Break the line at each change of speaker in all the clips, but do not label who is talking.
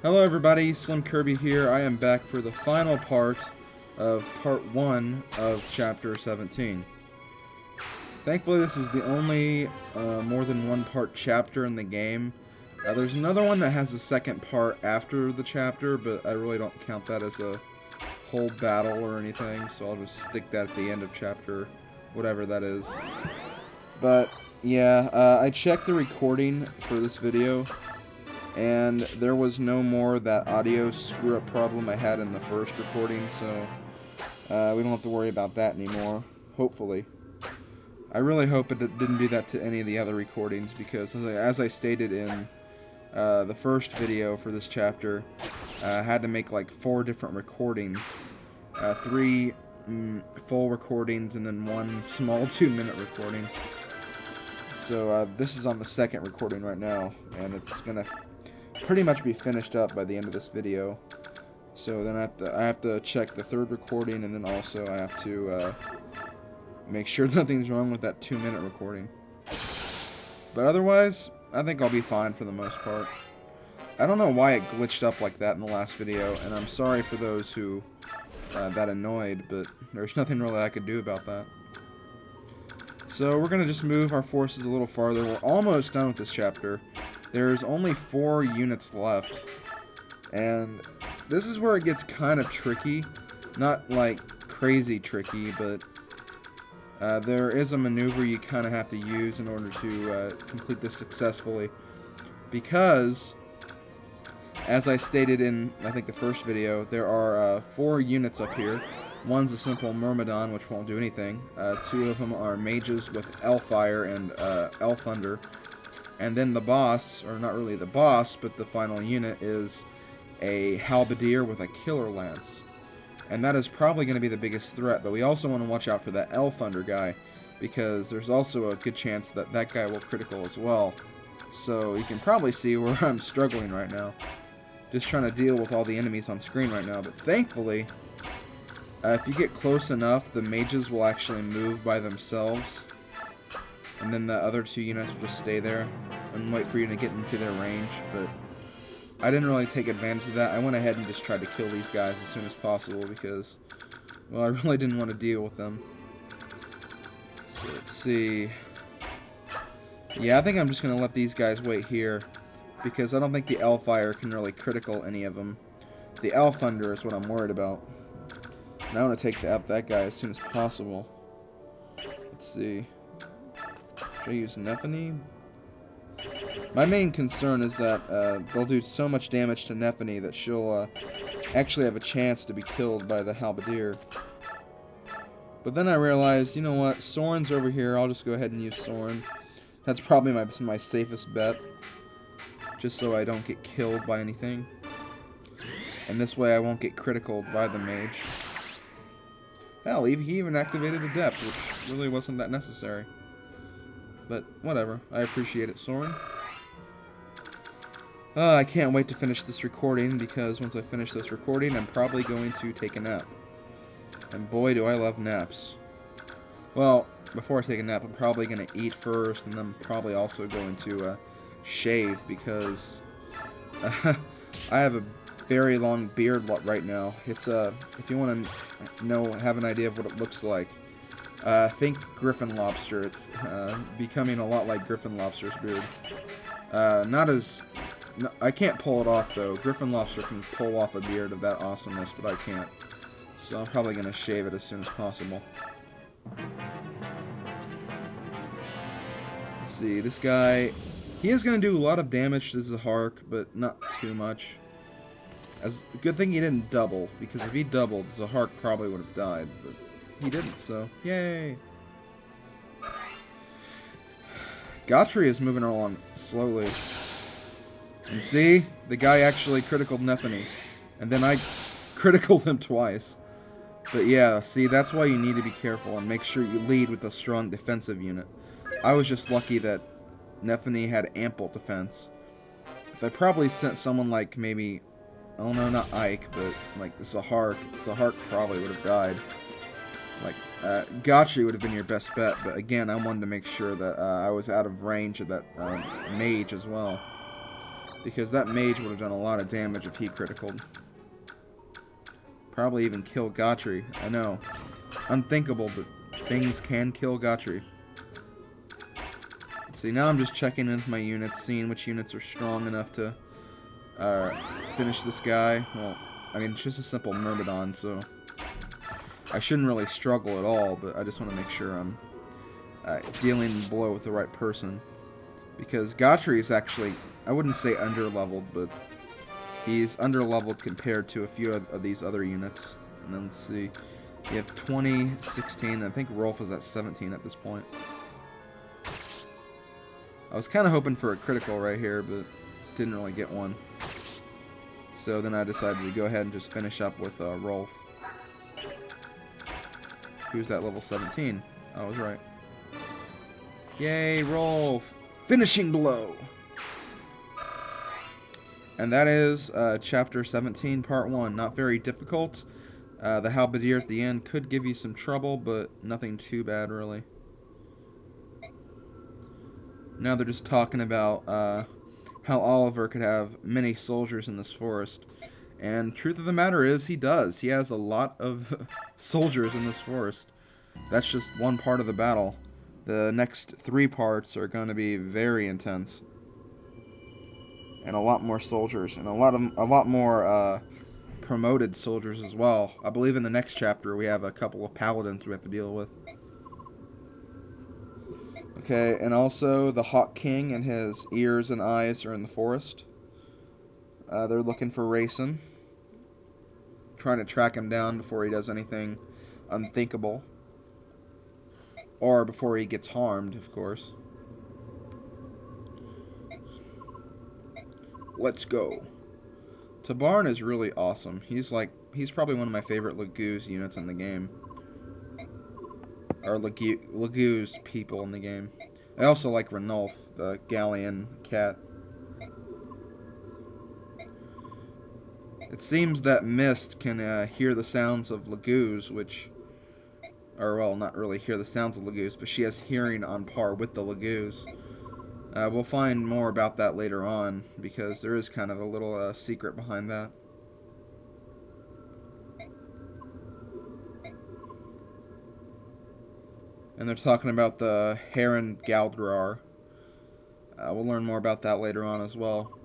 Hello everybody, SlimKirby here. I am back for the final part of part 1 of chapter 17. Thankfully this is the only more than one part chapter in the game. There's another one that has a second part after the chapter, but I really don't count that as a whole battle or anything, so I'll just stick that at the end of chapter, whatever that is. But yeah, I checked the recording for this video, and there was no more that audio screw-up problem I had in the first recording, so we don't have to worry about that anymore, hopefully. I really hope it didn't do that to any of the other recordings, because as I stated in the first video for this chapter, I had to make like 4 different recordings, 3 full recordings and then 1 small 2-minute recording. So this is on the second recording right now, and it's gonna pretty much be finished up by the end of this video. So then I have to check the third recording, and then also I have to make sure nothing's wrong with that 2-minute recording. But otherwise, I think I'll be fine for the most part. I don't know why it glitched up like that in the last video, and I'm sorry for those who that annoyed, but there's nothing really I could do about that. So we're going to just move our forces a little farther. We're almost done with this chapter. There's only 4 units left, and this is where it gets kind of tricky. Not like crazy tricky, but there is a maneuver you kind of have to use in order to complete this successfully, because as I stated in, I think, the first video, there are 4 units up here. One's a simple Myrmidon, which won't do anything. 2 of them are mages with Hellfire and Thunder. And then the boss, or not really the boss, but the final unit, is a halberdier with a killer lance. And that is probably going to be the biggest threat, but we also want to watch out for that Thunder guy, because there's also a good chance that that guy will critical as well. So you can probably see where I'm struggling right now. Just trying to deal with all the enemies on screen right now, but thankfully, if you get close enough, the mages will actually move by themselves, and then the other 2 units will just stay there and wait for you to get into their range. But I didn't really take advantage of that. I went ahead and just tried to kill these guys as soon as possible because, well, I really didn't want to deal with them. So let's see. Yeah, I think I'm just going to let these guys wait here, because I don't think the Hellfire can really critical any of them. The Thunder is what I'm worried about. And I want to take out that guy as soon as possible. Let's see. Should I use Nephany? My main concern is that they'll do so much damage to Nephany that she'll actually have a chance to be killed by the halberdier. But then I realized, you know what, Soren's over here. I'll just go ahead and use Soren. That's probably my safest bet, just so I don't get killed by anything. And this way I won't get critical by the mage. Hell, he even activated Adept, which really wasn't that necessary. But whatever, I appreciate it, Soren. I can't wait to finish this recording, because once I finish this recording, I'm probably going to take a nap. And boy, do I love naps. Well, before I take a nap, I'm probably going to eat first, and then probably also going to shave, because I have a very long beard right now. It's if you want to have an idea of what it looks like, think Griffin Lobster. It's becoming a lot like Griffin Lobster's beard. I can't pull it off though. Griffin Lobster can pull off a beard of that awesomeness, but I can't. So I'm probably gonna shave it as soon as possible. Let's see, this guy, he is gonna do a lot of damage to Zahark, but not too much. Good thing he didn't double, because if he doubled, Zahark probably would have died, but he didn't, so yay! Gotri is moving along slowly. And see? The guy actually criticaled Nephany, and then I criticaled him twice. But yeah, see, that's why you need to be careful and make sure you lead with a strong defensive unit. I was just lucky that Nephany had ample defense. If I probably sent someone like maybe, oh no, not Ike, but like Zahark probably would have died. Like, Gotchi would have been your best bet, but again, I wanted to make sure that I was out of range of that mage as well. because that mage would have done a lot of damage if he criticaled. Probably even kill Gotri. I know. Unthinkable, but things can kill Gotri. See, now I'm just checking in with my units, seeing which units are strong enough to finish this guy. Well, I mean, it's just a simple Myrmidon, so I shouldn't really struggle at all, but I just want to make sure I'm dealing the blow with the right person. Because Gotri is actually, I wouldn't say under-leveled, but he's under-leveled compared to a few of these other units. And then let's see, you have 20, 16, I think Rolf is at 17 at this point. I was kind of hoping for a critical right here, but didn't really get one. So then I decided to go ahead and just finish up with Rolf. Who's at level 17? I was right. Yay, Rolf! Finishing blow! And that is Chapter 17, Part 1. Not very difficult. The halberdier at the end could give you some trouble, but nothing too bad, really. Now they're just talking about how Oliver could have many soldiers in this forest. And truth of the matter is, he does. He has a lot of soldiers in this forest. That's just one part of the battle. The next 3 parts are going to be very intense. And a lot more soldiers. And a lot more promoted soldiers as well. I believe in the next chapter we have a couple of paladins we have to deal with. Okay, and also the Hawk King and his ears and eyes are in the forest. They're looking for Rayson. Trying to track him down before he does anything unthinkable. Or before he gets harmed, of course. Let's go. Tabarn is really awesome. He's probably one of my favorite Laguz units in the game. Or Laguz people in the game. I also like Ranulf, the Galleon cat. It seems that Mist can hear the sounds of Laguz, which... Or, well, not really hear the sounds of Laguz, but she has hearing on par with the Laguz. We'll find more about that later on, because there is kind of a little secret behind that. And they're talking about the Heron Galdrar. We'll learn more about that later on as well.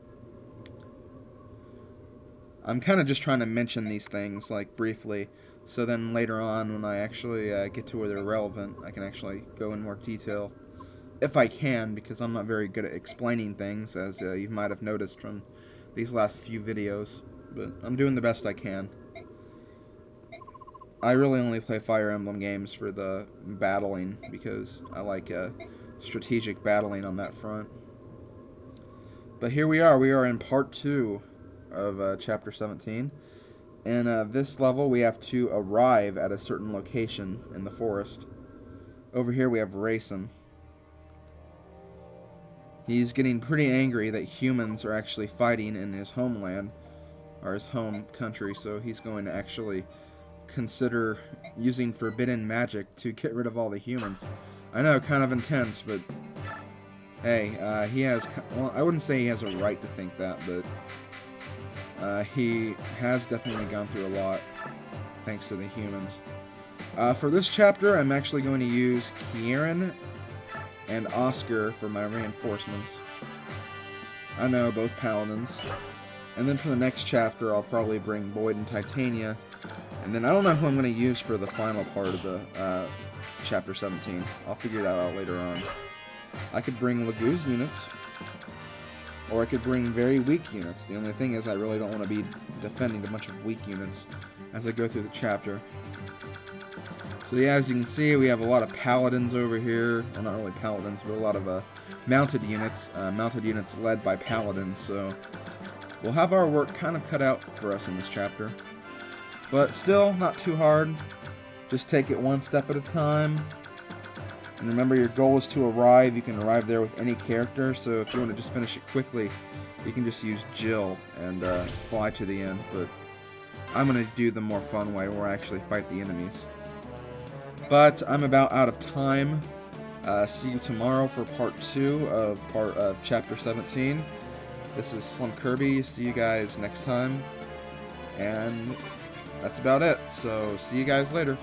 I'm kind of just trying to mention these things, like, briefly, so then later on, when I actually get to where they're relevant, I can actually go in more detail. If I can, because I'm not very good at explaining things, as you might have noticed from these last few videos. But I'm doing the best I can. I really only play Fire Emblem games for the battling, because I like strategic battling on that front. But here we are in part 2 of Chapter 17. And this level we have to arrive at a certain location in the forest. Over here we have Rayson. He's getting pretty angry that humans are actually fighting in his homeland, or his home country, so he's going to actually consider using forbidden magic to get rid of all the humans. I know, kind of intense, but hey, he has, well, I wouldn't say he has a right to think that, but he has definitely gone through a lot thanks to the humans. For this chapter, I'm actually going to use Kieran and Oscar for my reinforcements. I know, both paladins. And then for the next chapter, I'll probably bring Boyd and Titania. And then I don't know who I'm going to use for the final part of the Chapter 17. I'll figure that out later on. I could bring Laguz units, or I could bring very weak units. The only thing is I really don't want to be defending a bunch of weak units as I go through the chapter. So yeah, as you can see, we have a lot of paladins over here. Well, not really paladins, but a lot of mounted units led by paladins. So we'll have our work kind of cut out for us in this chapter. But still, not too hard. Just take it one step at a time. And remember, your goal is to arrive. You can arrive there with any character, so if you want to just finish it quickly, you can just use Jill and fly to the end. But I'm going to do the more fun way, where I actually fight the enemies. But I'm about out of time. See you tomorrow for part 2 of Chapter 17. This is SlimKirby. See you guys next time. And that's about it. So, see you guys later.